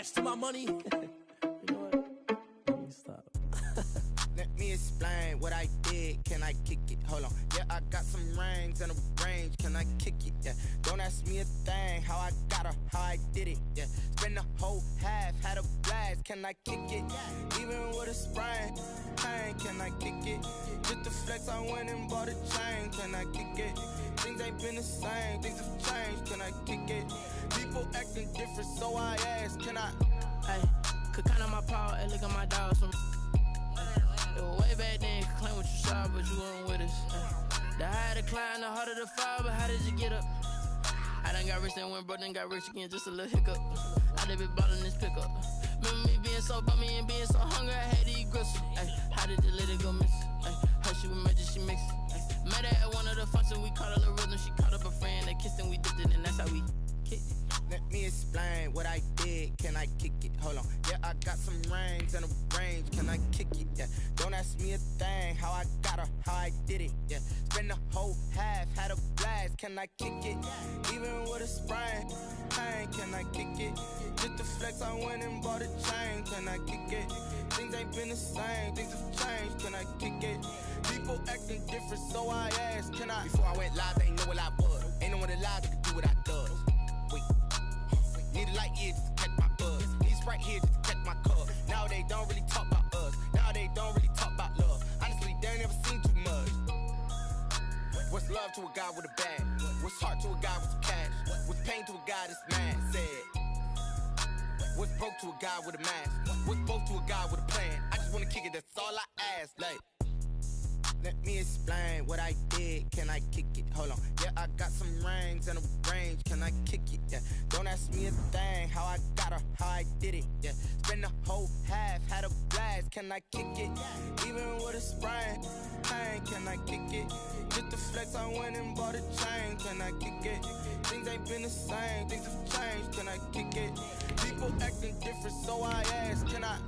attached to my money. You know what? Let me stop. Let me explain what I did. Can I kick it? Hold on. Yeah, I got some rings and a range. Can I kick it? Yeah. Don't ask me a thing. How I got her, how I did it. Yeah. Spend the whole half, had a blast. Can I kick it? Even with a sprain, pain. Can I kick it? Just to flex, I went and bought a chain. Can I kick it? Things ain't been the same. Things have changed. Can I kick it? People acting different, so I ask. Can I? Hey, could count on my power. Hey, look at my dogs from. It was way back then, could claim what you saw, but you weren't with us. The higher the climb, the harder the fall, but how did you get up? I done got rich and went broke, then got rich again, just a little hiccup. I done been ballin' this pickup. Remember me being so bummy and being so hungry, I had to eat gristle. Ay, how did you let it go miss? Ay, her she was magic, she mixed. Met her at one of the functions, we caught a little rhythm, she caught up a friend, they kissed and we dipped it, and that's how we kicked it. Let me explain what I did. Can I kick it? Hold on. Yeah, I got some rings and a range. Can I kick it? Yeah. Don't ask me a thing. How I got her, how I did it. Yeah. Spend the whole half, had a blast. Can I kick it? Even with a sprain, pain. Can I kick it? Just to flex, I went and bought a chain. Can I kick it? Things ain't been the same. Things have changed. Can I kick it? People acting different, so I ask. Can I? Before I went live, they ain't know what I was. Ain't no one alive that could do what I does. Wait. Need a light here just to catch my buzz. Need Sprite here just to catch my cup. Now they don't really talk about us. Now they don't really talk about love. Honestly, they ain't never seen too much. What's love to a guy with a bag? What's heart to a guy with some cash? What's pain to a guy that's mad? Said. What's broke to a guy with a mask? What's broke to a guy with a plan? I just wanna kick it, that's all I ask. Like, let me explain what I did. Can I kick it? Hold on. Yeah, I got some rings and a range. Can I kick it? Yeah. Don't ask me a thing. How I got her, how I did it. Yeah. Spend the whole half, had a blast. Can I kick it? Even with a sprain, pain. Can I kick it? Just to flex, I went and bought a chain. Can I kick it? Things ain't been the same. Things have changed. Can I kick it? People acting different, so I ask. Can I?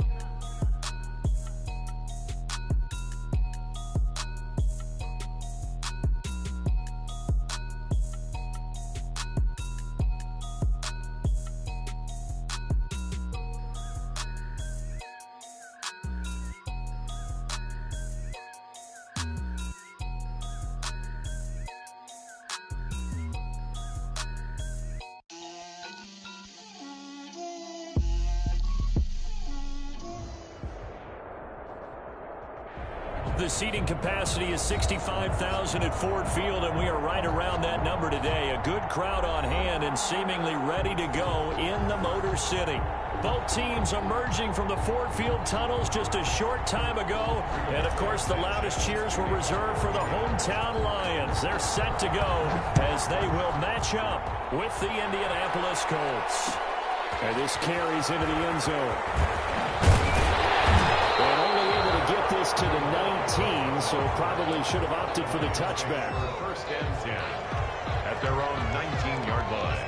The seating capacity is 65,000 at Ford Field, and we are right around that number today. A good crowd on hand and seemingly ready to go in the Motor City. Both teams emerging from the Ford Field tunnels just a short time ago. And, of course, the loudest cheers were reserved for the hometown Lions. They're set to go as they will match up with the Indianapolis Colts. And this carries into the end zone. And only able to get this to the 19, so probably should have opted for the touchback. First and 10 at their own 19-yard line.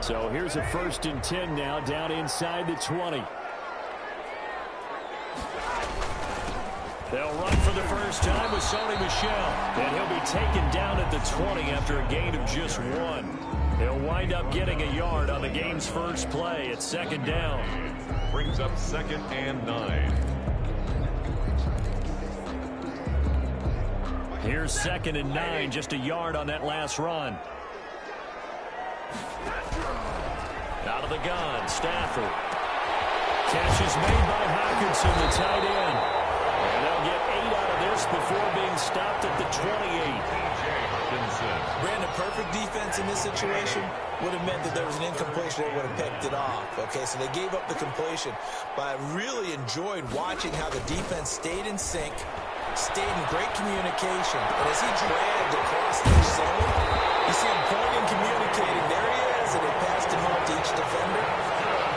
So here's a 1st and 10 now, down inside the 20. They'll run for the first time with Sony Michel, and he'll be taken down at the 20 after a gain of just 1. They'll wind up getting a yard on the game's first play at 2nd down. Brings up 2nd and 9. Here's 2nd and 9, just a yard on that last run. Out of the gun, Stafford. Catch is made by Hockenson, the tight end. And they'll get 8 out of this before being stopped at the 28. Brandon, perfect defense in this situation would have meant that there was an incompletion. They would have picked it off. Okay, so they gave up the completion. But I really enjoyed watching how the defense stayed in sync, stayed in great communication. And as he dragged across each zone, you see him pointing, communicating. There he is, and they passed him on to each defender.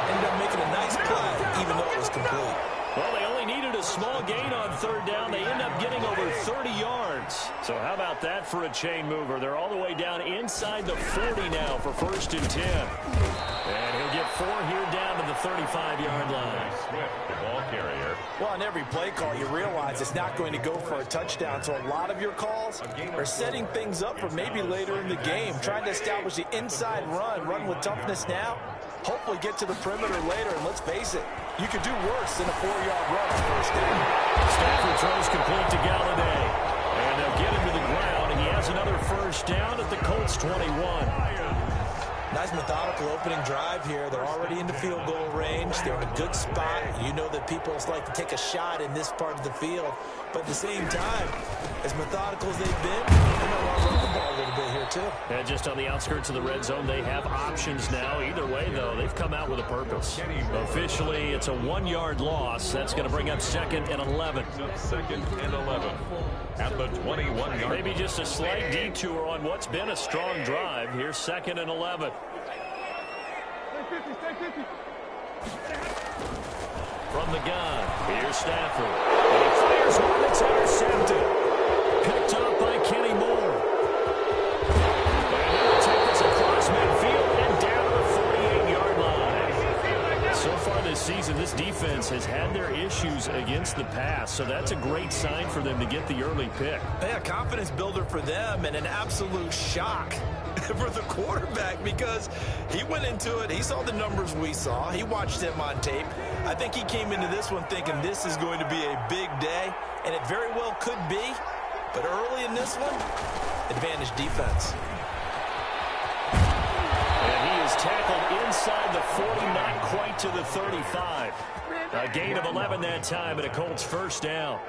Ended up making a nice play, even though it was complete. Well, they only needed a small gain on 3rd down. They end up getting over 30 yards. So how about that for a chain mover? They're all the way down inside the 40 now for 1st and 10. And he'll get 4 here down to the 35-yard line. Swift, the ball carrier. Well, on every play call, you realize it's not going to go for a touchdown. So a lot of your calls are setting things up for maybe later in the game, trying to establish the inside run with toughness now, hopefully get to the perimeter later. And let's face it, you could do worse than a 4-yard run on first down. Stafford throws complete to Galladay. And they'll get him to the ground. And he has another first down at the Colts 21. Nice methodical opening drive here. They're already in the field goal range. They're in a good spot. You know that people like to take a shot in this part of the field. But at the same time, as methodical as they've been, they know how to run the ball a little bit here too. And just on the outskirts of the red zone, they have options now. Either way, though, they've come out with a purpose. Officially, it's a 1-yard loss. That's going to bring up 2nd and 11. 2nd and 11 at the 21-yard. Maybe just a slight detour on what's been a strong drive. Here's 2nd and 11. From the gun, here's Stafford. And he fires one that's intercepted. Picked up by Kenny Moore. And he'll take this across midfield and down to the 48-yard line. So far this season, this defense has had their issues against the pass, so that's a great sign for them to get the early pick. Yeah, confidence builder for them and an absolute shock for the quarterback because he went into it. He saw the numbers we saw. He watched him on tape. I think he came into this one thinking this is going to be a big day, and it very well could be. But early in this one, advantage defense. And he is tackled inside the 40, not quite to the 35. A gain of 11 that time and a Colts first down.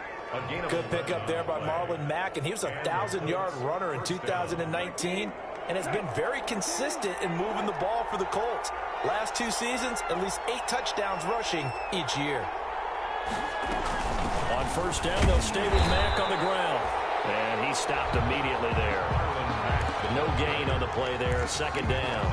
Good pickup there by Marlon Mack, and he was a 1,000-yard runner in 2019 and has been very consistent in moving the ball for the Colts. Last 2 seasons, at least 8 touchdowns rushing each year. On first down, they'll stay with Mack on the ground. And he stopped immediately there. No gain on the play there. 2nd down.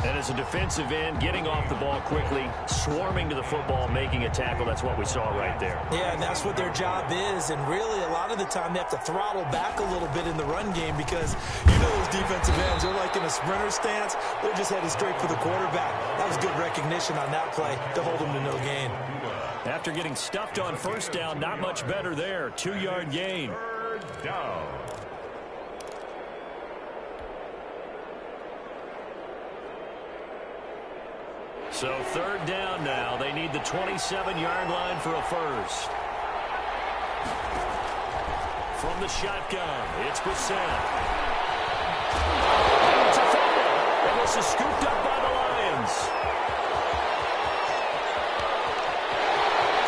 And as a defensive end, getting off the ball quickly, swarming to the football, making a tackle. That's what we saw right there. Yeah, and that's what their job is. And really, a lot of the time, they have to throttle back a little bit in the run game because you know those defensive ends, they're like in a sprinter stance. They're just headed straight for the quarterback. That was good recognition on that play to hold them to no gain. After getting stuffed on first down, not much better there. 2-yard gain. 3rd down. So 3rd down now. They need the 27-yard line for a first. From the shotgun, it's Brissett. It's a fumble, and this is scooped up by the Lions.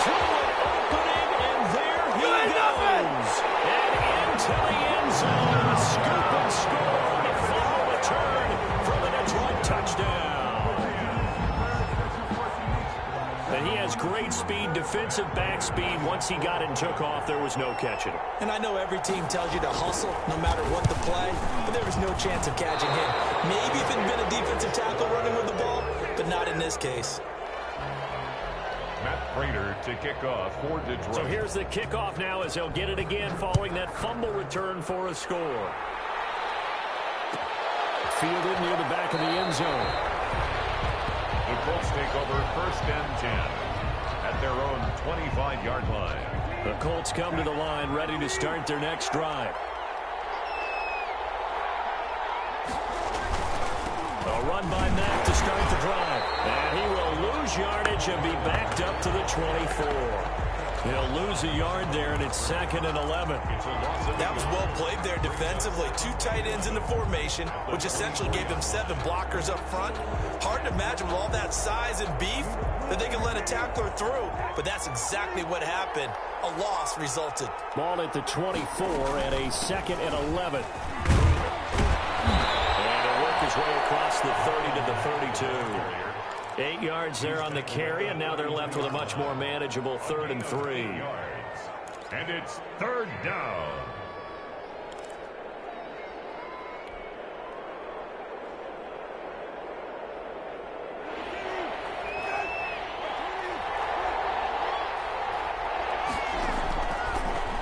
Through an opening, and there he goes. And into the end zone. Scoop and score on the final return for the Detroit touchdown. And he has great speed, defensive back speed. Once he got it and took off, there was no catching him. And I know every team tells you to hustle no matter what the play, but there was no chance of catching him. Maybe if it had been a defensive tackle running with the ball, but not in this case. Matt Prater to kick off for Detroit. So here's the kickoff now as they'll get it again following that fumble return for a score. Fielded near the back of the end zone. The Colts take over 1st and 10 at their own 25-yard line. The Colts come to the line ready to start their next drive. A run by Mack to start the drive. And he will lose yardage and be backed up to the 24. He'll lose a yard there, and it's 2nd and 11. That was well played there defensively. 2 tight ends in the formation, which essentially gave them 7 blockers up front. Hard to imagine with all that size and beef that they could let a tackler through, but that's exactly what happened. A loss resulted. Ball at the 24 and a 2nd and 11. And he'll work his way across the 30 to the 32. 8 yards there on the carry, and now they're left with a much more manageable 3rd and 3. And it's 3rd down.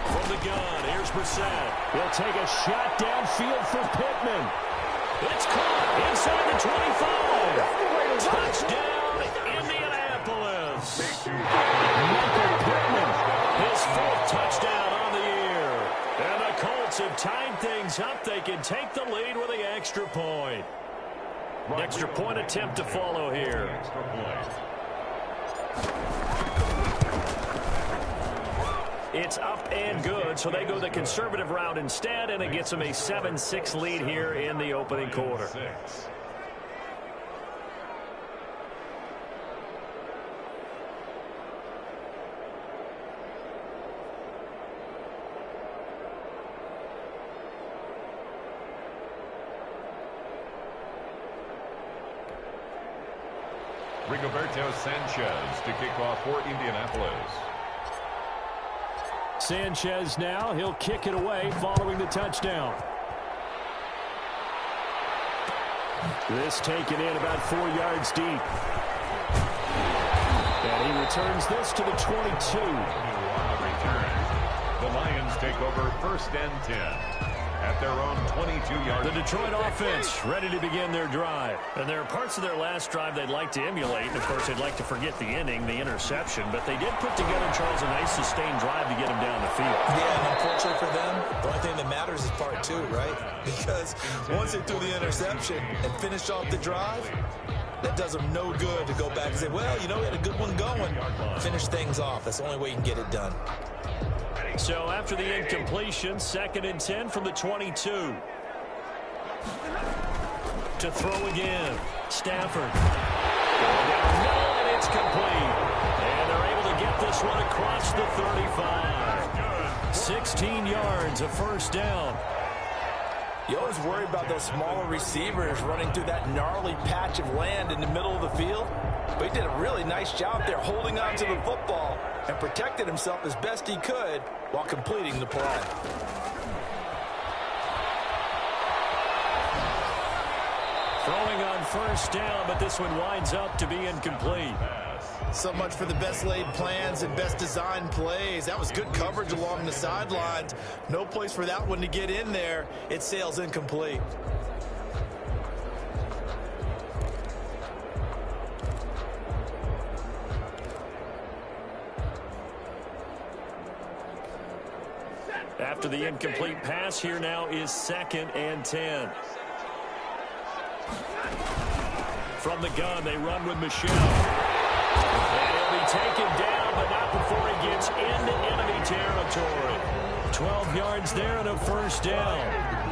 From the gun, here's Brissett. He'll take a shot downfield for Pittman. It's caught inside the 25. Touchdown, Indianapolis. Michael Pittman, his 4th touchdown on the year. And the Colts have tied things up. They can take the lead with the extra point. Extra point attempt to follow here. It's up and good, so they go the conservative route instead, and it gets them a 7-6 lead here in the opening quarter. Rigoberto Sanchez to kick off for Indianapolis. Sanchez now, he'll kick it away following the touchdown. This taken in about 4 yards deep. And he returns this to the 22. On the return, the Lions take over 1st and 10. At their own 22-yard. The Detroit offense ready to begin their drive. And there are parts of their last drive they'd like to emulate. And, of course, they'd like to forget the inning, the interception. But they did put together, Charles, a nice sustained drive to get them down the field. Yeah, and unfortunately for them, the only thing that matters is part 2, right? Because once they threw the interception and finished off the drive, that does them no good to go back and say, well, you know, we had a good one going. Finish things off. That's the only way you can get it done. So after the incompletion, 2nd and 10 from the 22. To throw again. Stafford. Down middle, and it's complete. And they're able to get this one across the 35. 16 yards, a 1st down. You always worry about those smaller receivers running through that gnarly patch of land in the middle of the field. But he did a really nice job there holding on to the football and protected himself as best he could while completing the play. Throwing on 1st down, but this one winds up to be incomplete. So much for the best laid plans and best designed plays. That was good coverage along the sidelines. No place for that one to get in there. It sails incomplete. After the incomplete pass, here now is 2nd and 10. From the gun, they run with Michelle. And he'll be taken down, but not before he gets into enemy territory. 12 yards there and a 1st down.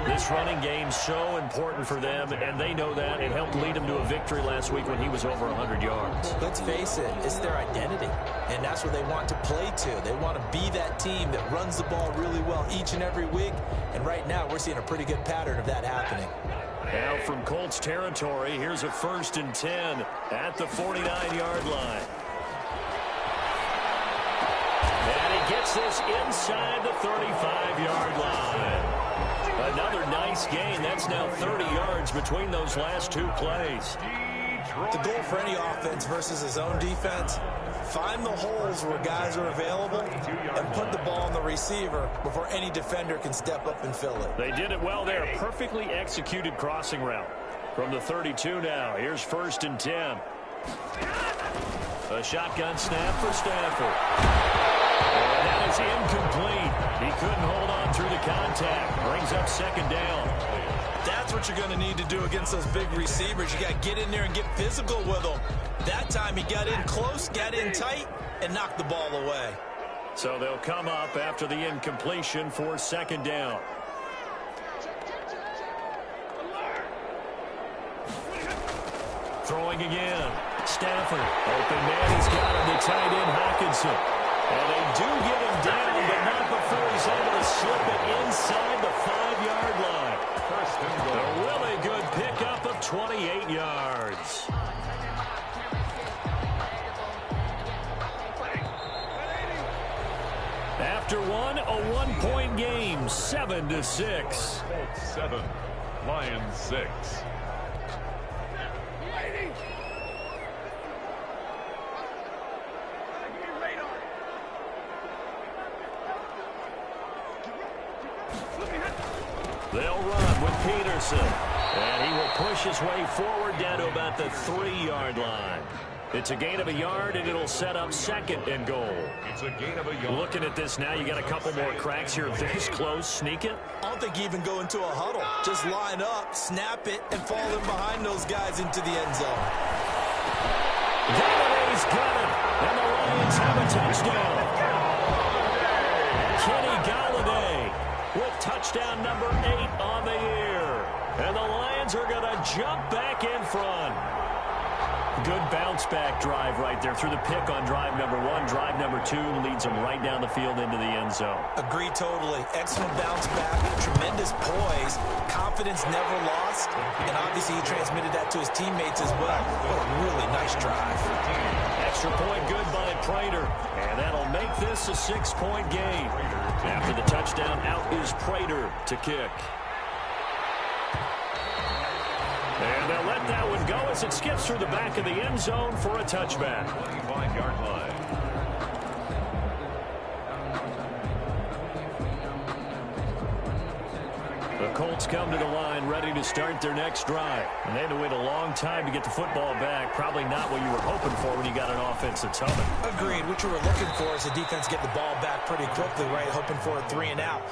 This running game so important for them, and they know that. It helped lead them to a victory last week when he was over 100 yards. Let's face it, it's their identity, and that's what they want to play to. They want to be that team that runs the ball really well each and every week, and right now we're seeing a pretty good pattern of that happening. Now from Colts territory, here's a 1st and 10 at the 49-yard line. And he gets this inside the 35-yard line. Another nice gain. That's now 30 yards between those last 2 plays. The goal for any offense versus his own defense, find the holes where guys are available and put the ball on the receiver before any defender can step up and fill it. They did it well there. Perfectly executed crossing route. From the 32 now, here's 1st and 10. A shotgun snap for Stafford. And that is incomplete. He couldn't hold on through the contact. Brings up 2nd down. That's what you're going to need to do against those big receivers. You got to get in there and get physical with them. That time he got in close, got in tight, and knocked the ball away. So they'll come up after the incompletion for 2nd down. Throwing again. Stafford. Open man, he's got him. The tight end, Hawkinson. And they do get him down, but not before he's able to slip it inside the 5-yard line. A really good pickup of 28 yards. After one, a one-point game, 7-6. 7, Lions 6. They'll run with Peterson. And he will push his way forward down to about the 3-yard line. It's a gain of a yard, and it'll set up second and goal. It's a gain of a yard. Looking at this now, you got a couple more cracks here. This close, sneak it. I don't think you even go into a huddle. Just line up, snap it, and fall in behind those guys into the end zone. Galladay's got it, and the Lions have a touchdown. Kenny Galladay with touchdown number 8 on the year. And the Lions are going to jump back in front. Good bounce-back drive right there through the pick on drive number 1. Drive number 2 leads them right down the field into the end zone. Agree totally. Excellent bounce back, tremendous poise, confidence never lost, and obviously he transmitted that to his teammates as well. What a really nice drive. Extra point good by Prater, and that'll make this a 6-point game. After the touchdown, out is Prater to kick. And they'll let that one go as it skips through the back of the end zone for a touchback. 25-yard line. The Colts come to the line ready to start their next drive. And they had to wait a long time to get the football back. Probably not what you were hoping for when you got an offense that's humming. Agreed. What you were looking for is the defense get the ball back pretty quickly, right? Hoping for a 3 and out.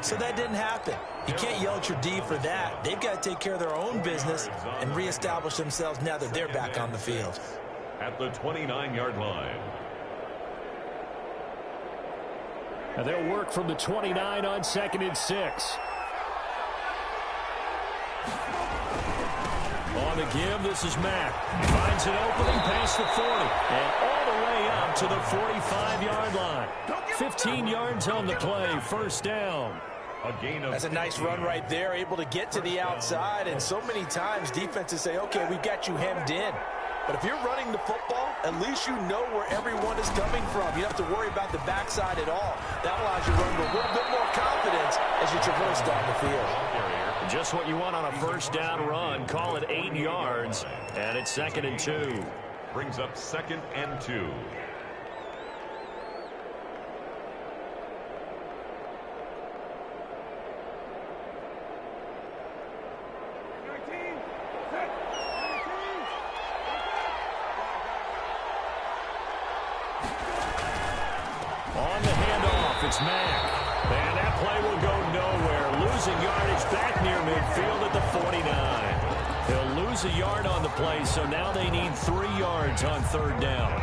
So that didn't happen. You can't yell at your D for that. They've got to take care of their own business and reestablish themselves now that they're back on the field. At the 29-yard line. And they'll work from the 29 on 2nd and 6. On the give, this is Mack. Finds an opening past the 40 and all the way up to the 45-yard line. 15 yards on the play, first down. That's a nice run right there, able to get to the outside, and so many times defenses say, okay, we've got you hemmed in. But if you're running the football, at least you know where everyone is coming from. You don't have to worry about the backside at all. That allows you to run with a little bit more confidence as you traverse down the field. Just what you want on a first down run. Call it 8 yards, and it's 2nd and 2. Brings up 2nd and 2. On the handoff, it's Mack. And that play will go nowhere. Losing yardage back near midfield at the 49. He'll lose a yard on the play, so now they need 3 yards on 3rd down.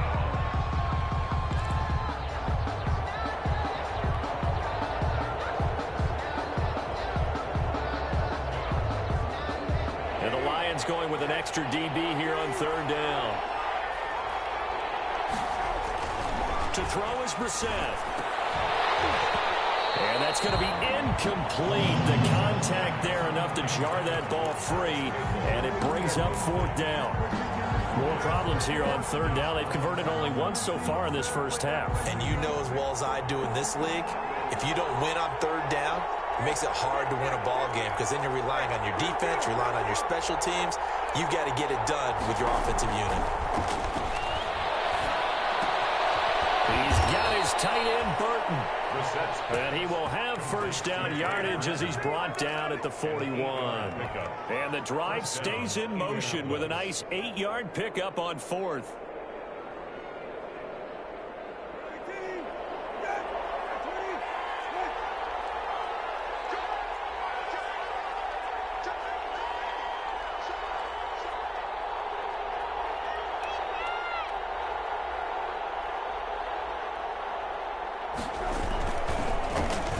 And the Lions going with an extra DB here on 3rd down. To throw is Brissett. And that's going to be incomplete. The contact there enough to jar that ball free, and it brings up 4th down. More problems here on 3rd down. They've converted only once so far in this first half. And you know as well as I do in this league, if you don't win on 3rd down, it makes it hard to win a ball game because then you're relying on your defense, relying on your special teams. You've got to get it done with your offensive unit. He's got his tight end, Burton. And he will have first down yardage as he's brought down at the 41. And the drive stays in motion with a nice 8-yard pickup on 4th.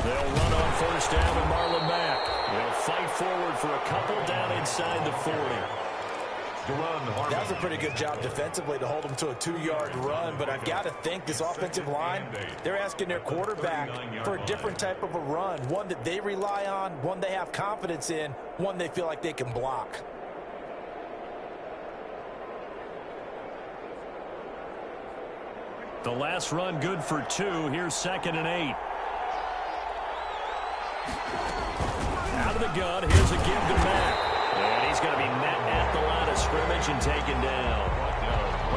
They'll run on first down with Marlon Mack. They'll fight forward for a couple down inside the 40. That was a pretty good job defensively to hold them to a 2-yard run, but I've got to think this offensive line, they're asking their quarterback for a different type of a run, one that they rely on, one they have confidence in, one they feel like they can block. The last run good for 2. Here's 2nd and 8. Out of the gun, here's a give to Mack. And he's going to be met at the line of scrimmage and taken down.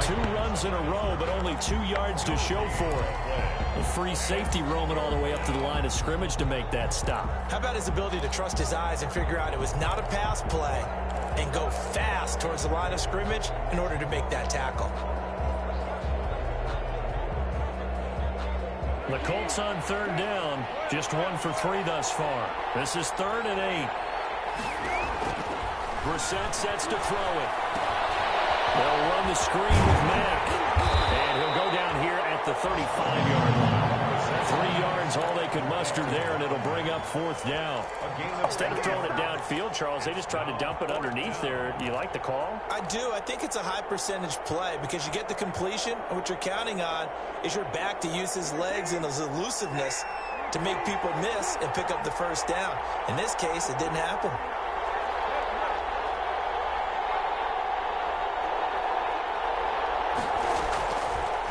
2 runs in a row, but only 2 yards to show for it. A free safety roaming all the way up to the line of scrimmage to make that stop. How about his ability to trust his eyes and figure out it was not a pass play and go fast towards the line of scrimmage in order to make that tackle. The Colts on 3rd down, just 1 for 3 thus far. This is 3rd and 8. Brissett sets to throw it. They'll run the screen with Mack. And he'll go down here at the 35-yard line. 3 yards, all they could muster there, and it'll bring up 4th down. Instead of throwing it downfield, Charles, they just tried to dump it underneath there. Do you like the call? I do. I think it's a high percentage play because you get the completion, and what you're counting on is your back to use his legs and his elusiveness to make people miss and pick up the 1st down. In this case, it didn't happen.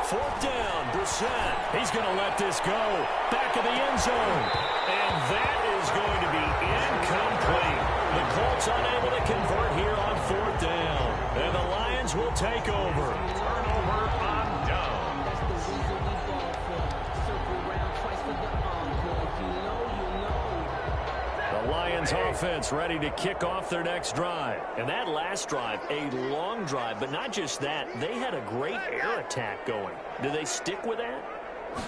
Fourth down, Brissett. He's going to let this go. Back of the end zone. And that is going to be incomplete. The Colts unable to convert here on 4th down. And the Lions will take over. Turnover on down. The Lions offense ready to kick off their next drive. And that last drive, a long drive, but not just that. They had a great air attack going. Do they stick with that?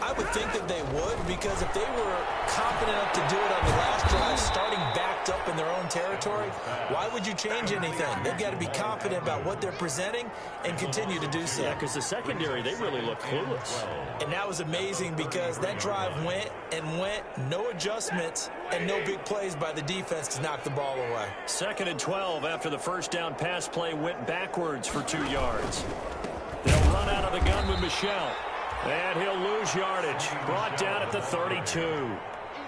I would think that they would, because if they were confident enough to do it on the last drive, starting backed up in their own territory, why would you change anything? They've got to be confident about what they're presenting and continue to do so. Yeah, because the secondary, they really look clueless. And that was amazing because that drive went and went, no adjustments and no big plays by the defense to knock the ball away. 2nd and 12 after the 1st down pass play went backwards for 2 yards. They'll run out of the gun with Michel. And he'll lose yardage. Brought down at the 32.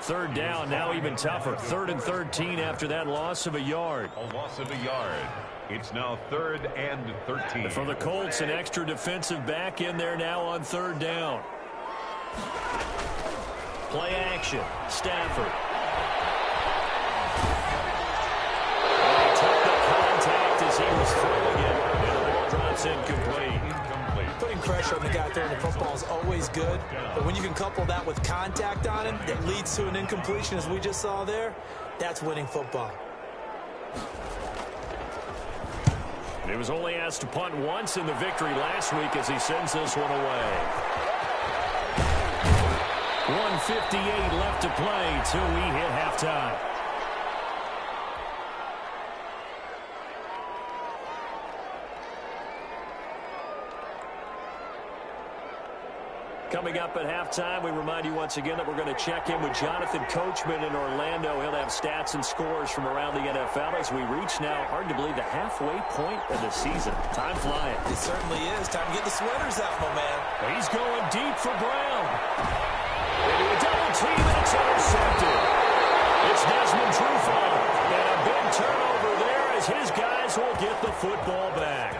3rd down, now even tougher. 3rd and 13 after that loss of a yard. A loss of a yard. It's now 3rd and 13. For the Colts, an extra defensive back in there now on 3rd down. Play action. Stafford. And he took the contact as he was throwing it. And the ball drops incomplete. Putting pressure on the guy throwing the football is always good, but when you can couple that with contact on him that leads to an incompletion, as we just saw there, that's winning football. He was only asked to punt once in the victory last week as he sends this one away. 1:58 left to play till we hit halftime. Coming up at halftime, we remind you once again that we're going to check in with Jonathan Coachman in Orlando. He'll have stats and scores from around the NFL as we reach now, hard to believe, the halfway point of the season. Time flying. It certainly is. Time to get the sweaters out, my man. He's going deep for Brown. Into a double team, and it's intercepted. It's Desmond Trufant. And a big turnover there as his guys will get the football back.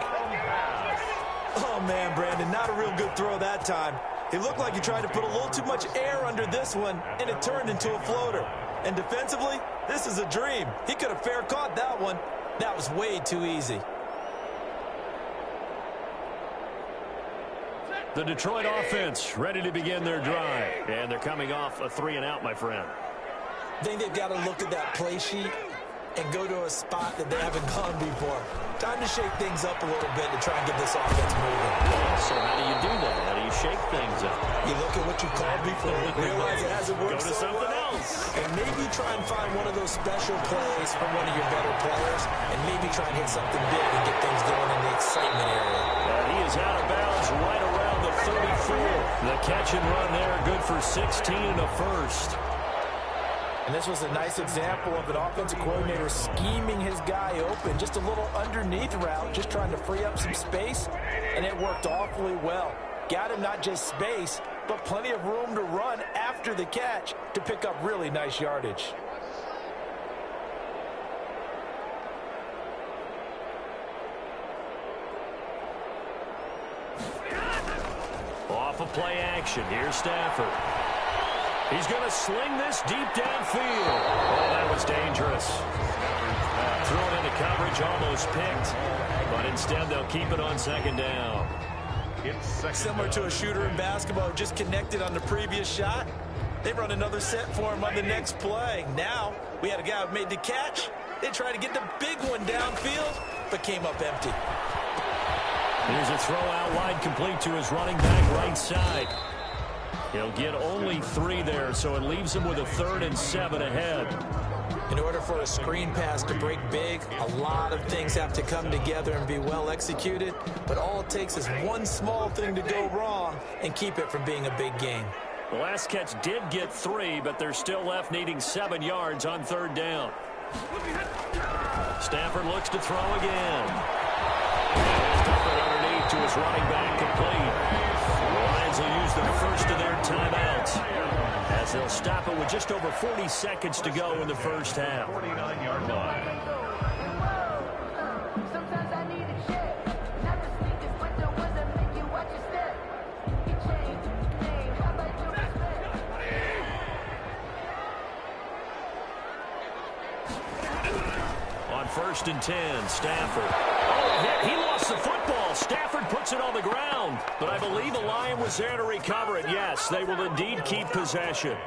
Oh, man, Brandon, not a real good throw that time. It looked like he tried to put a little too much air under this one, and it turned into a floater. And defensively, this is a dream. He could have fair caught that one. That was way too easy. The Detroit offense ready to begin their drive. And they're coming off a 3-and-out, my friend. I think they've got to look at that play sheet and go to a spot that they haven't gone before. Time to shake things up a little bit to try and get this offense moving. So how do you do that? How do you shake things up? You look at what you called before, realize it hasn't worked Go to so something well, else. and maybe try and find one of those special plays from one of your better players, and maybe try and hit something big and get things going in the excitement area. He is out of bounds right around the 34. The catch and run there, good for 16 and a first. And this was a nice example of an offensive coordinator scheming his guy open. Just a little underneath route, just trying to free up some space, and it worked awfully well. Got him not just space, but plenty of room to run after the catch to pick up really nice yardage. Off of play action, here's Stafford. He's going to sling this deep downfield. Oh, that was dangerous. Thrown into coverage, almost picked. But instead, they'll keep it on 2nd down. It's second Similar down. to a shooter in basketball who just connected on the previous shot. They run another set for him on the next play. Now, we had a guy who made the catch. They tried to get the big one downfield, but came up empty. Here's a throw out wide, complete to his running back right side. He'll get only 3 there, so it leaves him with a 3rd and 7 ahead. In order for a screen pass to break big, a lot of things have to come together and be well executed, but all it takes is one small thing to go wrong and keep it from being a big gain. The last catch did get 3, but they're still left needing 7 yards on 3rd down. Stafford looks to throw again. And dump it underneath to his running back, complete. The Lions will use the first of their timeouts as they'll stop it with just over 40 seconds to go in the first half. 49-yard line. Sometimes I need a check. Not the sneakers, but the ones that make you watch your step. You change your name. How about your respect? On 1st and 10, Stafford. Oh, he lost the football. Stafford puts it on the ground. But I believe a Lion was there to recover it. Yes, they will indeed keep possession.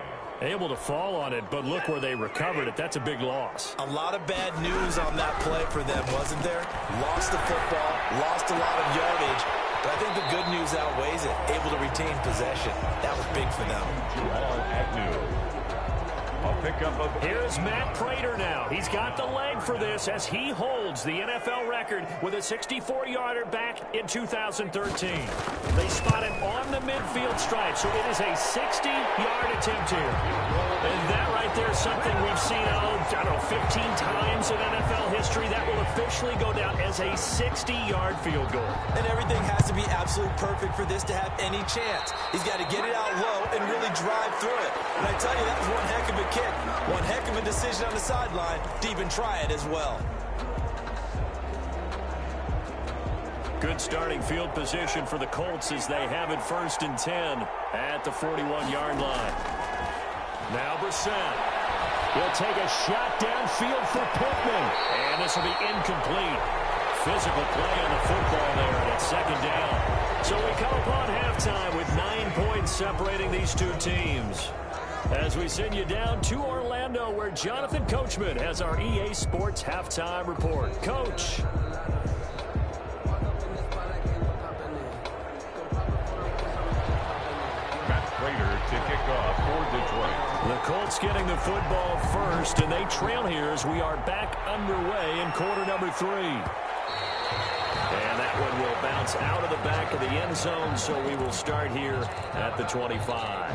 Able to fall on it, but look where they recovered it. That's a big loss. A lot of bad news on that play for them, wasn't there? Lost the football, lost a lot of yardage, but I think the good news outweighs it. Able to retain possession. That was big for them. Here's Matt Prater now. He's got the leg for this as he holds the NFL record with a 64-yarder back in 2013. They spot him on the midfield stripe, so it is a 60-yard attempt here. And that right there is something we've seen, I don't know, 15 times in NFL history. That will officially go down as a 60-yard field goal. And everything has to be absolutely perfect for this to have any chance. He's got to get it out low and really drive through it. And I tell you, that was one heck of a kick. One heck of a decision on the sideline to even try it as well. Good starting field position for the Colts as they have it 1st and 10 at the 41-yard line. Now Brissett. He'll take a shot downfield for Pittman. And this will be incomplete. Physical play on the football there, and it's 2nd down. So we come upon halftime with 9 points separating these two teams. As we send you down to Orlando, where Jonathan Coachman has our EA Sports halftime report. Coach. Matt Prater to kick off for Detroit. The Colts getting the football first, and they trail here as we are back underway in quarter number 3. And that one will bounce out of the back of the end zone, so we will start here at the 25.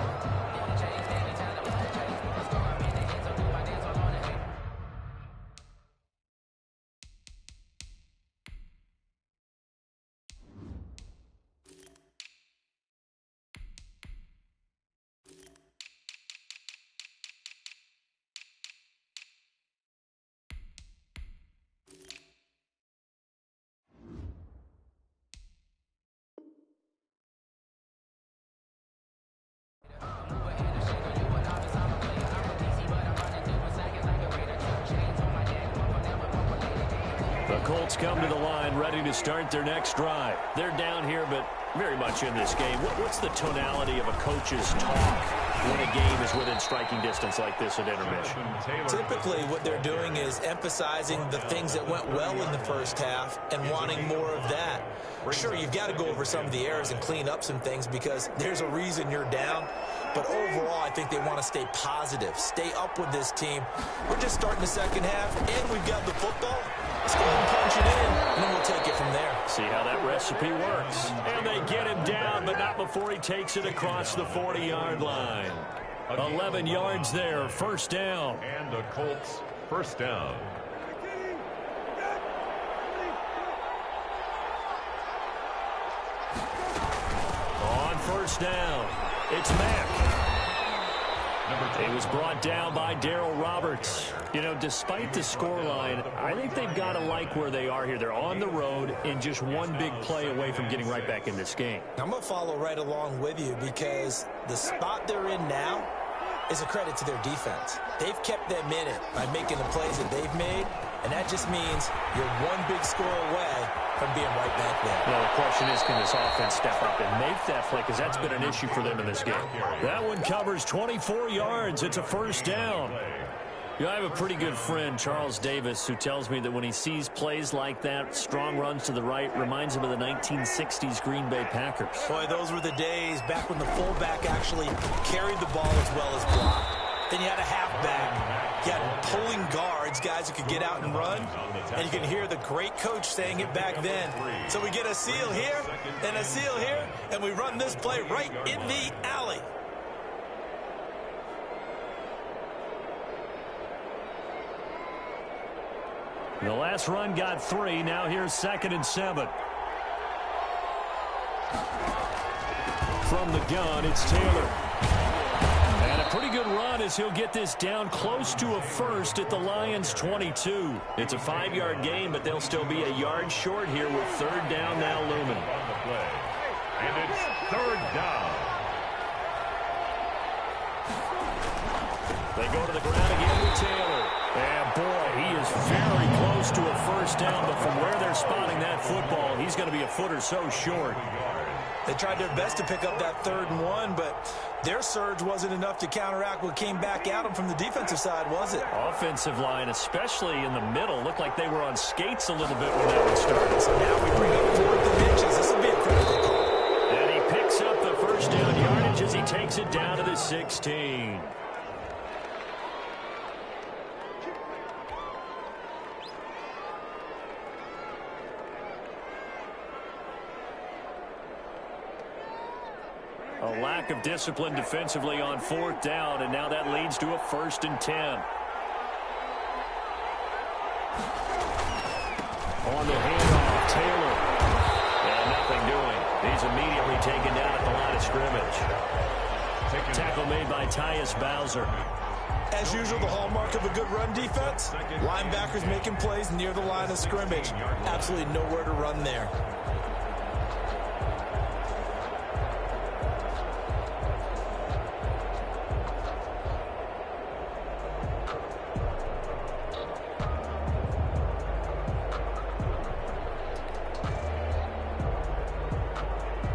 Colts come to the line ready to start their next drive. They're down here, but very much in this game. What's the tonality of a coach's talk when a game is within striking distance like this at intermission? Typically, what they're doing is emphasizing the things that went well in the first half and wanting more of that. Sure, you've got to go over some of the errors and clean up some things because there's a reason you're down. But overall, I think they want to stay positive, stay up with this team. We're just starting the second half, and we've got the football. Let's go and punch it in, and then we'll take it from there. See how that recipe works. And they get him down, but not before he takes it across the 40-yard line. 11 yards there, 1st down. And the Colts 1st down. On 1st down, it's Mack. He was brought down by Darryl Roberts. You know, despite the scoreline, I think they've got to like where they are here. They're on the road and just one big play away from getting right back in this game. I'm going to follow right along with you because the spot they're in now is a credit to their defense. They've kept them in it by making the plays that they've made, And that just means you're one big score away from being right back there. Well, the question is, can this offense step up and make that play? Because that's been an issue for them in this game. That one covers 24 yards. It's a first down. You know, I have a pretty good friend, Charles Davis, who tells me that when he sees plays like that, strong runs to the right, reminds him of the 1960s Green Bay Packers. Boy, those were the days back when the fullback actually carried the ball as well as blocked. Then you had a halfback. You had pulling guards, guys who could get out and run. And you can hear the great coach saying it back then. So we get a seal here and a seal here, and we run this play right in the alley. The last run got 3. Now here's 2nd and 7. From the gun, it's Taylor. And a pretty good run as he'll get this down close to a first at the Lions' 22. It's a 5-yard gain, but they'll still be a yard short here with 3rd down now looming. And it's 3rd down. They go to the ground again with Taylor. And boy, he is very close to a first down, but from where they're spotting that football, he's going to be a foot or so short. They tried their best to pick up that 3rd and 1, but their surge wasn't enough to counteract what came back at them from the defensive side, was it? Offensive line, especially in the middle, looked like they were on skates a little bit when that one started. So now we bring up 4th and inches. This will be a critical call. And he picks up the first down yardage as he takes it down to the 16. A lack of discipline defensively on 4th down, and now that leads to a 1st and 10. On the handoff, Taylor. And nothing doing. He's immediately taken down at the line of scrimmage. Tackle made by Tyus Bowser. As usual, the hallmark of a good run defense, linebackers making plays near the line of scrimmage. Absolutely nowhere to run there.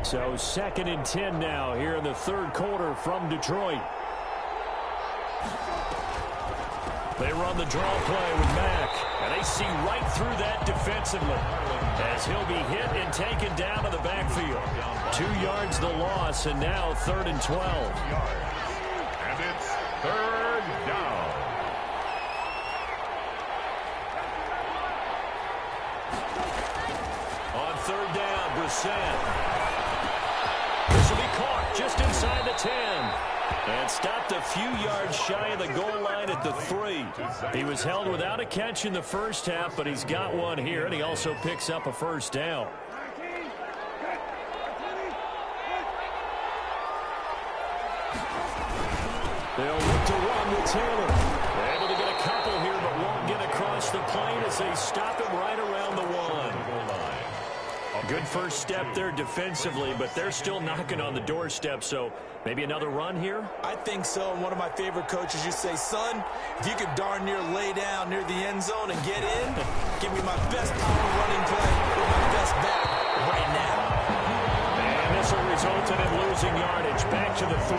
So 2nd and 10 now here in the 3rd quarter from Detroit. They run the draw play with Mack, and they see right through that defensively as he'll be hit and taken down to the backfield. 2 yards the loss, and now 3rd and 12. And it's 3rd down. On 3rd down, Brissett. This will be caught just inside the 10. And stopped a few yards shy of the goal line at the 3. He was held without a catch in the first half, but he's got one here, and he also picks up a first down. They'll look to run with Taylor. They're able to get a couple here, but won't get across the plane as they stop him right around the 1. Good first step there defensively, but they're still knocking on the doorstep, so maybe another run here? I think so, and one of my favorite coaches used to say, son, if you could darn near lay down near the end zone and get in, give me my best power running play with my best back right now. And this will result in him losing yardage back to the 3.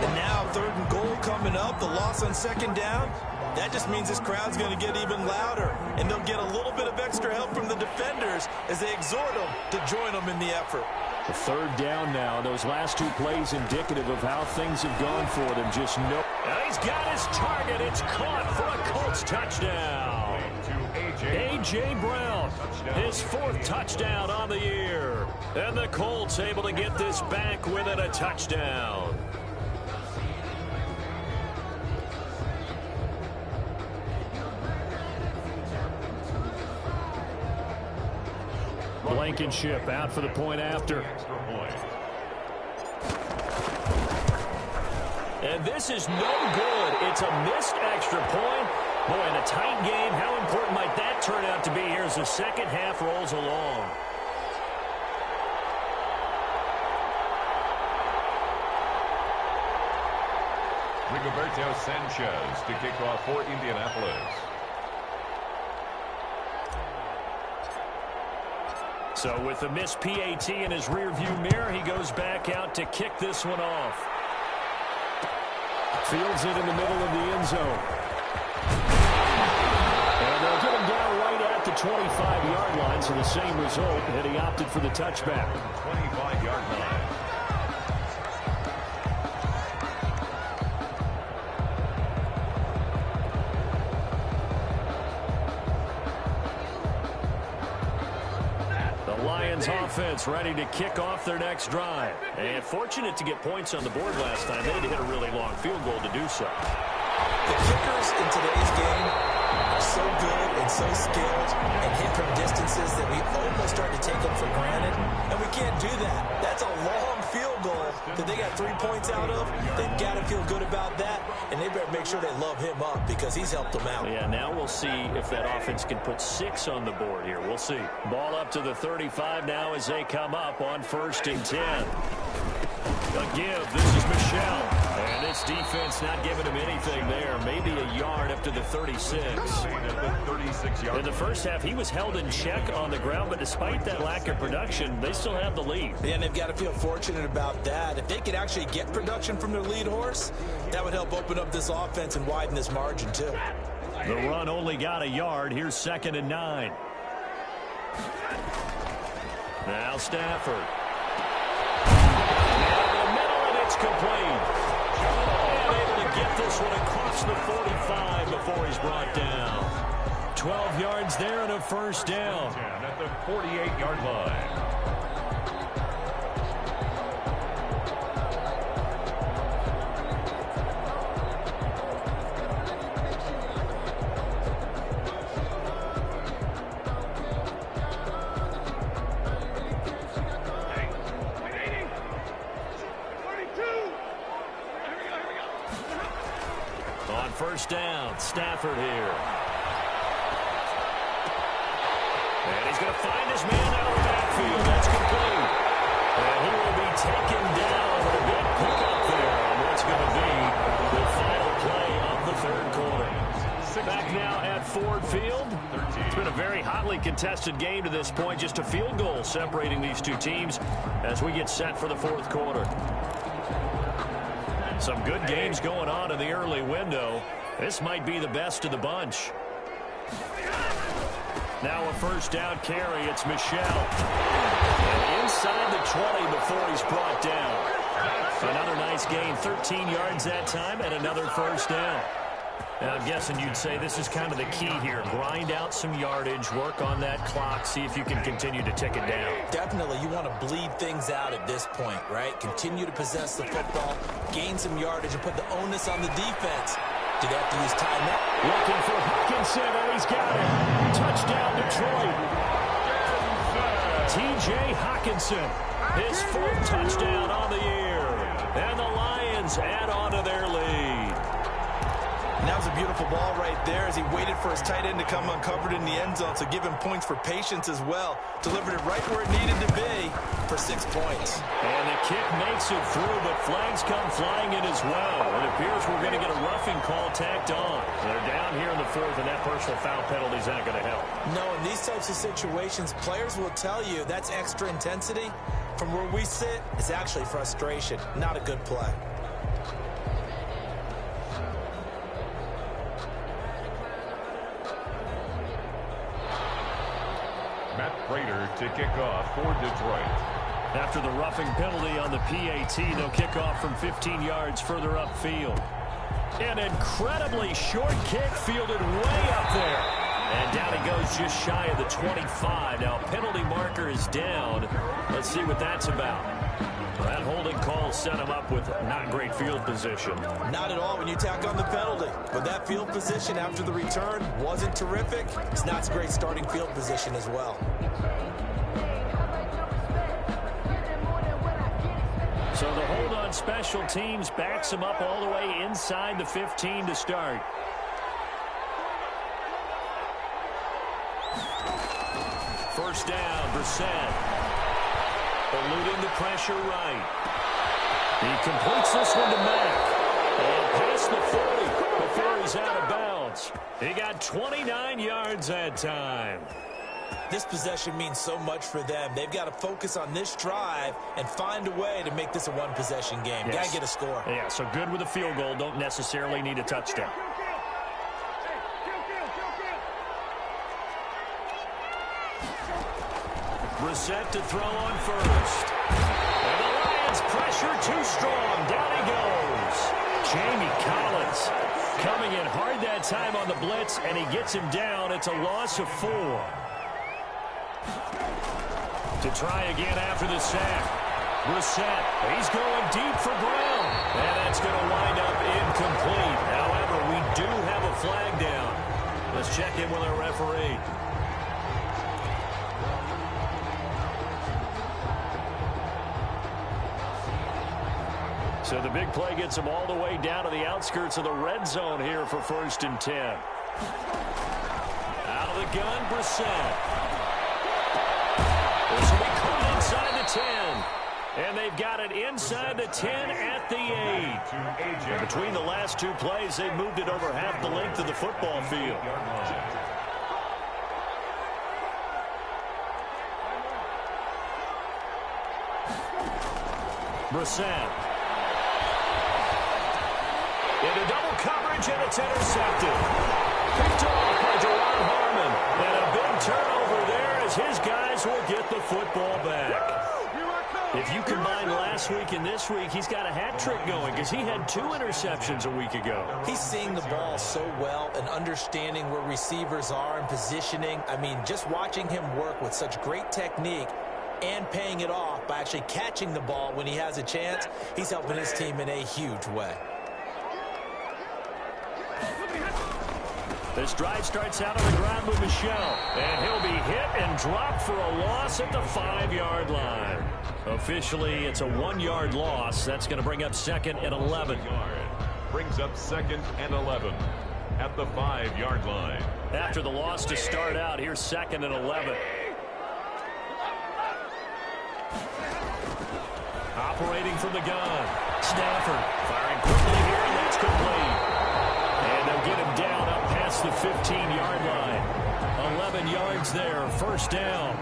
And now 3rd and goal coming up, the loss on 2nd down. That just means this crowd's going to get even louder, and they'll get a little bit of extra help from the defenders as they exhort them to join them in the effort. The 3rd down now. Those last 2 plays indicative of how things have gone for them. Just no. And he's got his target. It's caught for a Colts touchdown. A.J. Brown, his 4th touchdown on the year. And the Colts able to get this back within a touchdown. Blankenship out for the point after. And this is no good. It's a missed extra point. Boy, in a tight game, how important might that turn out to be here as the second half rolls along? Rigoberto Sanchez to kick off for Indianapolis. So with the missed PAT in his rearview mirror, he goes back out to kick this one off. Fields it in the middle of the end zone. And they'll get him down right at the 25-yard line, so the same result, and he opted for the touchback. 25-yard line. Lions offense ready to kick off their next drive. And fortunate to get points on the board last time. They had to hit a really long field goal to do so. The kickers in today's game are so good and so skilled and hit from distances that we almost start to take them for granted. And we can't do that. That's a long field goal that they got 3 points out of. They've got to feel good about that. And they better make sure they love him up because he's helped them out. Yeah, now we'll see if that offense can put 6 on the board here. We'll see. Ball up to the 35 now as they come up on 1st and 10. A give. This is Michelle. And this defense not giving him anything there. Maybe a yard up to the 36. In the first half, he was held in check on the ground, but despite that lack of production, they still have the lead. Yeah, and they've got to feel fortunate about that. If they could actually get production from their lead horse, that would help open up this offense and widen this margin, too. The run only got a yard. Here's 2nd and 9. Now Stafford. It's complete. And able to get this one across the 45 before he's brought down. 12 yards there and a 1st down. At the 48-yard line. On 1st down, Stafford here. And he's going to find his man out of the backfield. That's complete. And he will be taken down with a big pickup there on what's going to be the final play of the 3rd quarter. Back now at Ford Field. It's been a very hotly contested game to this point. Just a field goal separating these two teams as we get set for the 4th quarter. Some good games going on in the early window. This might be the best of the bunch. Now a 1st down carry. It's Michelle. And inside the 20 before he's brought down. Another nice gain. 13 yards that time and another 1st down. Now, I'm guessing you'd say this is kind of the key here. Grind out some yardage, work on that clock, see if you can continue to tick it down. Definitely, you want to bleed things out at this point, right? Continue to possess the football, gain some yardage, and put the onus on the defense. Do they have to use timeout? Looking for Hawkinson, and he's got it. Touchdown, Detroit. T.J. Hawkinson, his 4th touchdown on the year. And the Lions add on to their lead. And that was a beautiful ball right there as he waited for his tight end to come uncovered in the end zone, so give him points for patience as well. Delivered it right where it needed to be for 6 points. And the kick makes it through, but flags come flying in as well. It appears we're going to get a roughing call tacked on. They're down here in the 4th, and that personal foul penalty is not going to help. No, in these types of situations, players will tell you that's extra intensity. From where we sit, it's actually frustration, not a good play. Matt Prater to kick off for Detroit. After the roughing penalty on the PAT, they'll kick off from 15 yards further upfield. An incredibly short kick fielded way up there. And down he goes just shy of the 25. Now, penalty marker is down. Let's see what that's about. That holding call set him up with not great field position. Not at all when you tack on the penalty. But that field position after the return wasn't terrific. It's not a great starting field position as well. So the hold on special teams backs him up all the way inside the 15 to start. First down, Brissett. Eluding the pressure right. He completes this one to Mack. And past the 40 before he's out of bounds. He got 29 yards that time. This possession means so much for them. They've got to focus on this drive and find a way to make this a one-possession game. Yes. Got to get a score. Yeah, so good with a field goal. Don't necessarily need a touchdown. Brissett to throw on first. And the Lions pressure too strong. Down he goes. Jamie Collins coming in hard that time on the blitz, and he gets him down. It's a loss of 4. To try again after the sack. Brissett, he's going deep for Brown. And that's going to wind up incomplete. However, we do have a flag down. Let's check in with our referee. So the big play gets them all the way down to the outskirts of the red zone here for 1st and 10. Out of the gun, Brissett. This will be caught inside the 10. And they've got it inside the 10 at the 8. And between the last two plays, they've moved it over half the length of the football field. Brissett. Into double coverage, and it's intercepted. Picked off by Jerron Harmon. And a big turnover there as his guys will get the football back. If you combine last week and this week, he's got a hat trick going because he had 2 interceptions a week ago. He's seeing the ball so well and understanding where receivers are and positioning. I mean, just watching him work with such great technique and paying it off by actually catching the ball when he has a chance, he's helping his team in a huge way. This drive starts out on the ground with Michel, and he'll be hit and dropped for a loss at the 5-yard line. Officially, it's a 1-yard loss. That's going to bring up 2nd and 11. Brings up 2nd and 11 at the 5-yard line. After the loss to start out, here's 2nd and 11. Operating from the gun. Stafford firing quickly here, and that's complete. And they'll get him down up past the 15-yard line. 11 yards there, 1st down.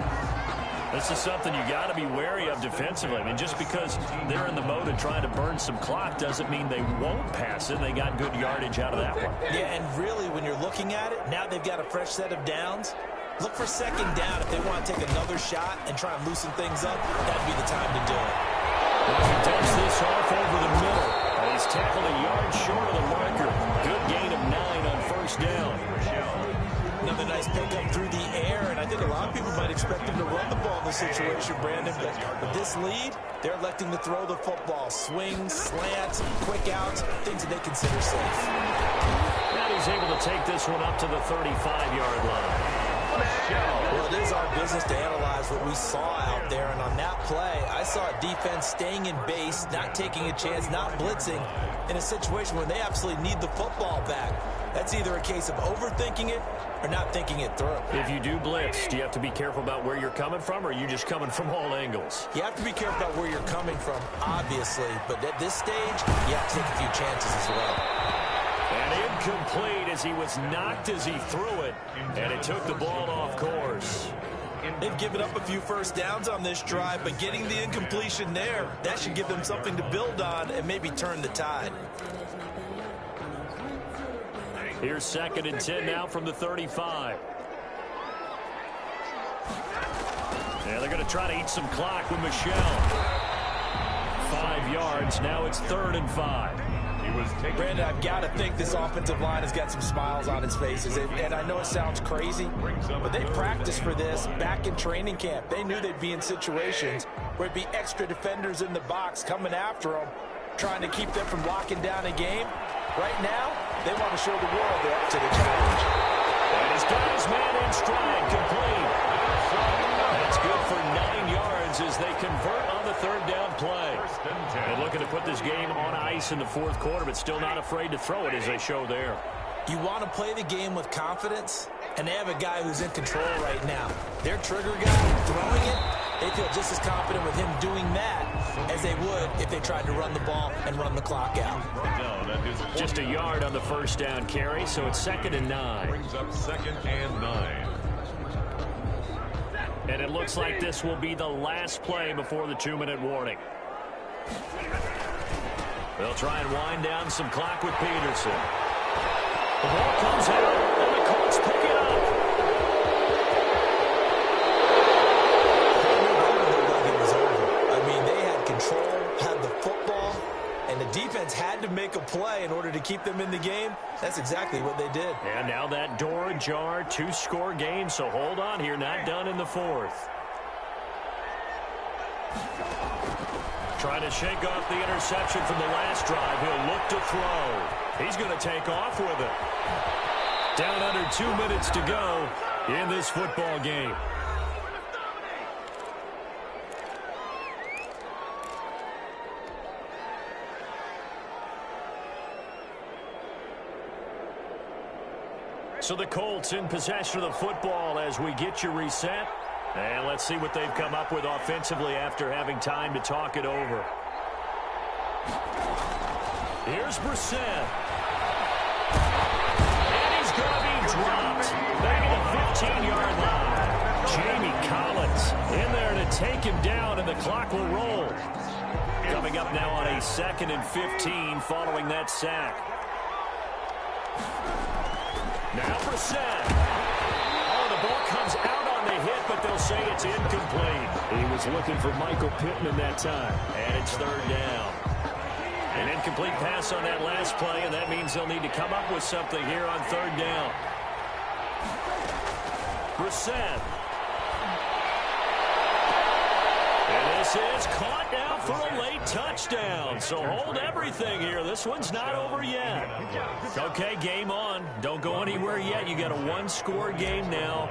This is something you got to be wary of defensively. I mean, just because they're in the mode of trying to burn some clock doesn't mean they won't pass it. They got good yardage out of that one. Yeah, and really, when you're looking at it, now they've got a fresh set of downs. Look for 2nd down. If they want to take another shot and try and loosen things up, that'd be the time to do it. Well, he dumps this off over the middle. He's tackled a yard short of the marker. Good gain of 9 on 1st down. Another nice pickup through the air, and I think a lot of people might expect him to run the ball in this situation, Brandon, but with this lead, they're electing to throw the football. Swings, slants, quick outs, things that they consider safe. And he's able to take this one up to the 35-yard line. Well, it is our business to analyze what we saw out there, and on that play, I saw a defense staying in base, not taking a chance, not blitzing, in a situation where they absolutely need the football back. That's either a case of overthinking it or not thinking it through. If you do blitz, do you have to be careful about where you're coming from, or are you just coming from all angles? You have to be careful about where you're coming from, obviously, but at this stage, you have to take a few chances as well. And incomplete as he was knocked as he threw it, and it took the ball off course. They've given up a few 1st downs on this drive, but getting the incompletion there, that should give them something to build on and maybe turn the tide. Here's 2nd and 10 now from the 35. Yeah, they're going to try to eat some clock with Michel. 5 yards. Now it's 3rd and 5. Brandon, I've got to think this offensive line has got some smiles on its faces. And I know it sounds crazy, but they practiced for this back in training camp. They knew they'd be in situations where it'd be extra defenders in the box coming after them, trying to keep them from locking down a game. Right now, they want to show the world they're up to the challenge. And he's got his man in stride, complete. That's good for 9 yards as they convert on the 3rd down play. And looking to put this game on ice in the 4th quarter, but still not afraid to throw it as they show there. You want to play the game with confidence, and they have a guy who's in control right now. Their trigger guy throwing it, they feel just as confident with him doing that as they would if they tried to run the ball and run the clock out. Just a yard on the 1st down carry, so it's 2nd and 9. Brings up 2nd and 9. And it looks like this will be the last play before the 2-minute warning. They'll try and wind down some clock with Peterson. The ball comes out, and the Colts pick it up. It was over. I mean, they had control, had the football, and the defense had to make a play in order to keep them in the game. That's exactly what they did. And now that door ajar, 2-score game, so hold on here, not done in the fourth. Trying to shake off the interception from the last drive. He'll look to throw. He's going to take off with it. Down under 2 minutes to go in this football game. So the Colts in possession of the football as we get you reset. And let's see what they've come up with offensively after having time to talk it over. Here's Brissett. And he's going to be dropped. Back at the 15-yard line. Jamie Collins in there to take him down, and the clock will roll. Coming up now on a 2nd and 15 following that sack. Now Brissett. Oh, the ball comes out on the hit, but they'll say it's incomplete. He was looking for Michael Pittman that time. And it's 3rd down. An incomplete pass on that last play, and that means they'll need to come up with something here on 3rd down. Brissett. And this is caught now for a late touchdown. So hold everything here. This one's not over yet. Okay, game on. Don't go anywhere yet. You got a 1-score game now.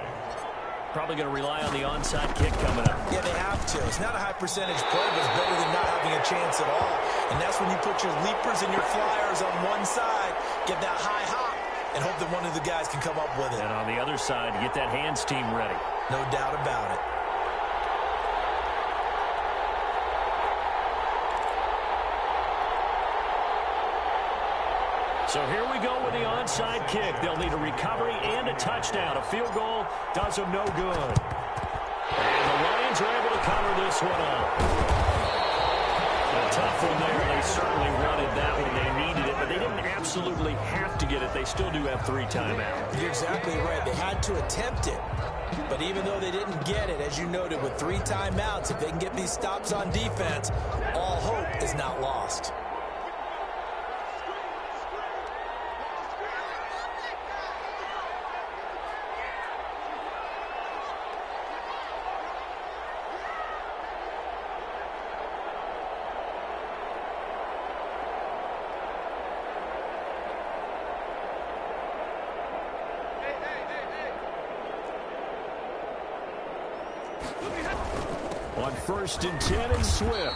Probably going to rely on the onside kick coming up. Yeah, they have to. It's not a high percentage play, but it's better than not having a chance at all. And that's when you put your leapers and your flyers on one side, get that high hop, and hope that one of the guys can come up with it. And on the other side, get that hands team ready. No doubt about it. So here we go with the onside kick. They'll need a recovery and a touchdown. A field goal does them no good. And the Lions are able to cover this one up. A tough one there. They certainly wanted that one. They needed it, but they didn't absolutely have to get it. They still do have 3 timeouts. You're exactly right. They had to attempt it. But even though they didn't get it, as you noted, with 3 timeouts, if they can get these stops on defense, all hope is not lost. On 1st and 10 and Swift.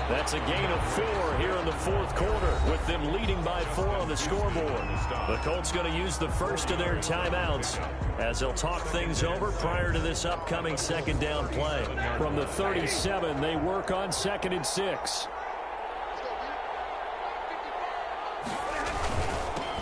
That's a gain of 4 here in the 4th quarter, with them leading by 4 on the scoreboard. The Colts going to use the first of their timeouts as they'll talk things over prior to this upcoming 2nd down play. From the 37, they work on 2nd and 6.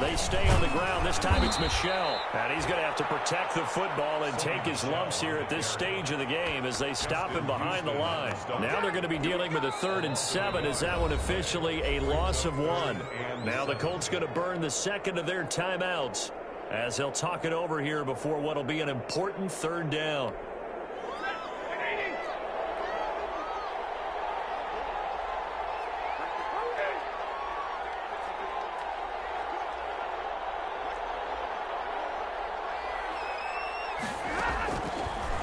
They stay on the ground. This time it's Michel. And he's going to have to protect the football and take his lumps here at this stage of the game as they stop him behind the line. Now they're going to be dealing with a 3rd and 7 as that one officially a loss of 1. Now the Colts going to burn the 2nd of their timeouts as they'll talk it over here before what will be an important 3rd down.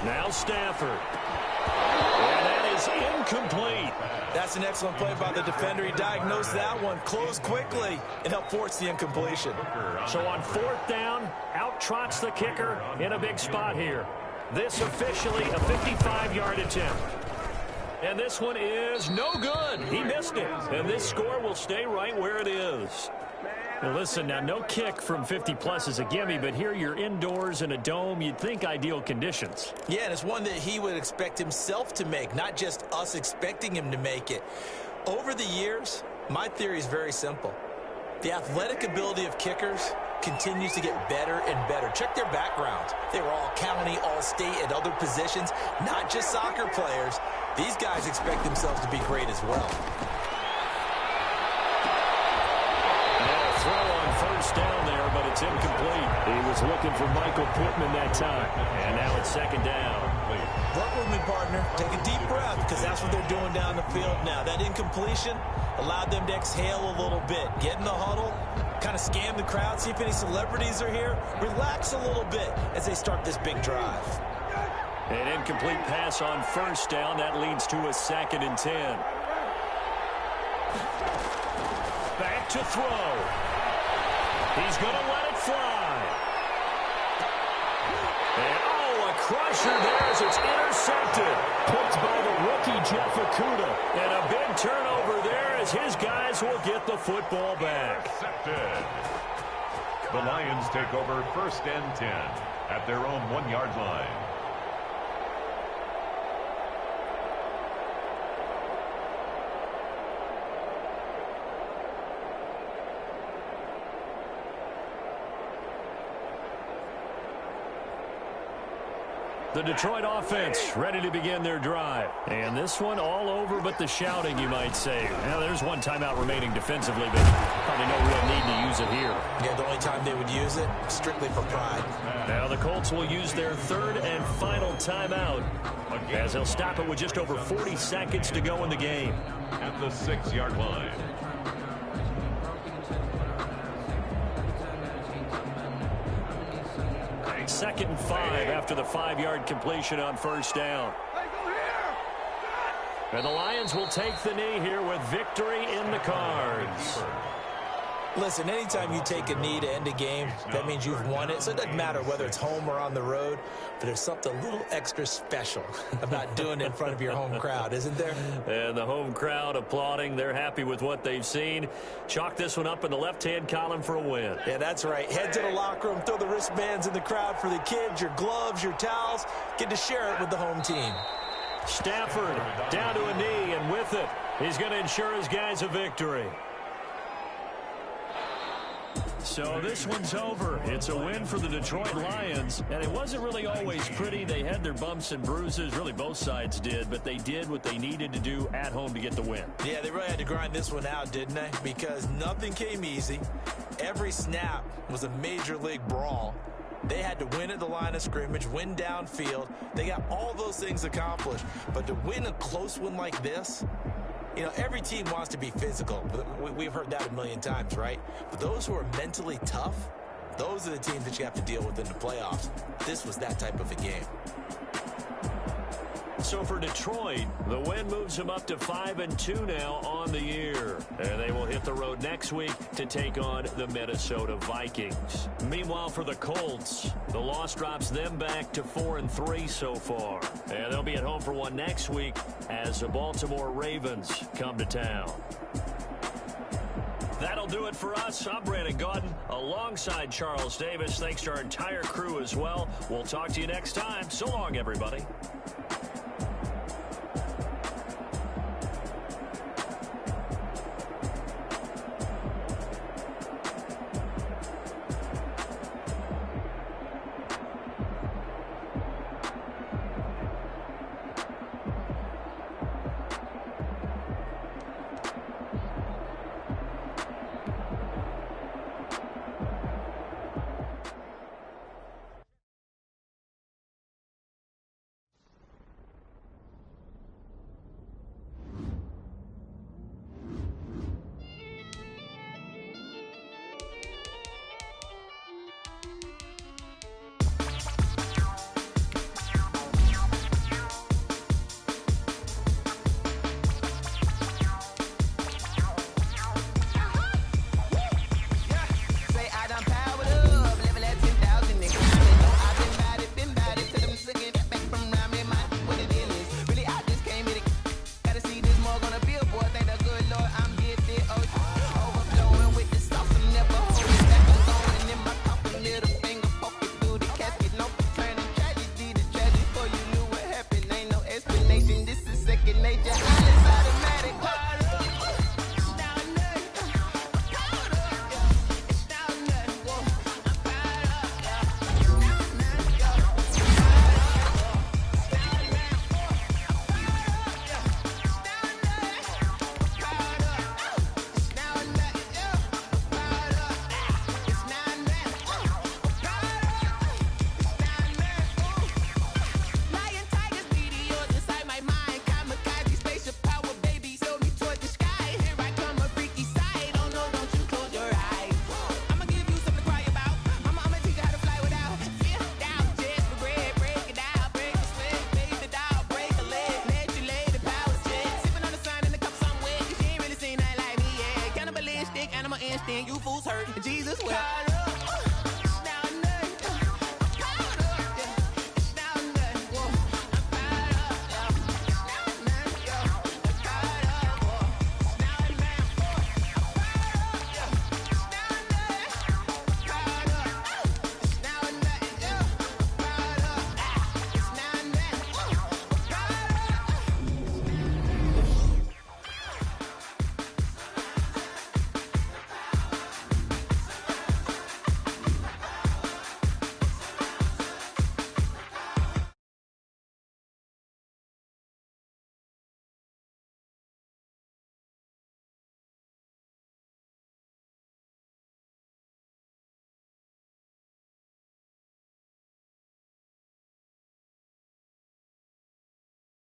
Now Stafford. And that is incomplete. That's an excellent play by the defender. He diagnosed that one, closed quickly, and helped force the incompletion. So on 4th down, out trots the kicker in a big spot here. This officially a 55-yard attempt. And this one is no good. He missed it. And this score will stay right where it is. Well, listen, now no kick from 50-plus is a gimme, but here you're indoors in a dome. You'd think ideal conditions. Yeah, and it's one that he would expect himself to make, not just us expecting him to make it. Over the years, my theory is very simple. The athletic ability of kickers continues to get better and better. Check their backgrounds. They were all county, all state, at other positions, not just soccer players. These guys expect themselves to be great as well. Throw on first down there, but it's incomplete. He was looking for Michael Pittman that time. And now it's second down. Work with me, partner. Take a deep breath, because that's what they're doing down the field now. That incompletion allowed them to exhale a little bit. Get in the huddle, kind of scan the crowd, see if any celebrities are here. Relax a little bit as they start this big drive. An incomplete pass on first down. That leads to a 2nd and 10. Back to throw. He's going to let it fly. And, a crusher there as it's intercepted. Picked by the rookie, Jeff Okuda. And a big turnover there as his guys will get the football back. Intercepted. The Lions take over 1st and 10 at their own 1-yard line. The Detroit offense ready to begin their drive. And this one all over but the shouting, you might say. Now, there's one timeout remaining defensively, but probably no real need to use it here. Yeah, the only time they would use it, strictly for pride. Now the Colts will use their 3rd and final timeout as they'll stop it with just over 40 seconds to go in the game. At the 6-yard line. Second and 5 after the 5-yard completion on first down. And the Lions will take the knee here with victory in the cards. Listen, anytime you take a knee to end a game, that means you've won it. So it doesn't matter whether it's home or on the road, but there's something a little extra special about doing it in front of your home crowd, isn't there? And the home crowd applauding. They're happy with what they've seen. Chalk this one up in the left-hand column for a win. Yeah, that's right. Head to the locker room, throw the wristbands in the crowd for the kids, your gloves, your towels. Get to share it with the home team. Stafford down to a knee, and with it, he's going to ensure his guys a victory. So this one's over. It's a win for the Detroit Lions, and it wasn't really always pretty. They had their bumps and bruises. Really, both sides did, but they did what they needed to do at home to get the win. Yeah, they really had to grind this one out, didn't they? Because nothing came easy. Every snap was a major league brawl. They had to win at the line of scrimmage, win downfield. They got all those things accomplished. But to win a close one like this, you know, every team wants to be physical. We've heard that a million times, right? But those who are mentally tough, those are the teams that you have to deal with in the playoffs. This was that type of a game. So for Detroit, the win moves them up to 5-2 now on the year. And they will hit the road next week to take on the Minnesota Vikings. Meanwhile, for the Colts, the loss drops them back to 4-3 so far. And they'll be at home for one next week as the Baltimore Ravens come to town. That'll do it for us. I'm Brandon Gaudin alongside Charles Davis. Thanks to our entire crew as well. We'll talk to you next time. So long, everybody.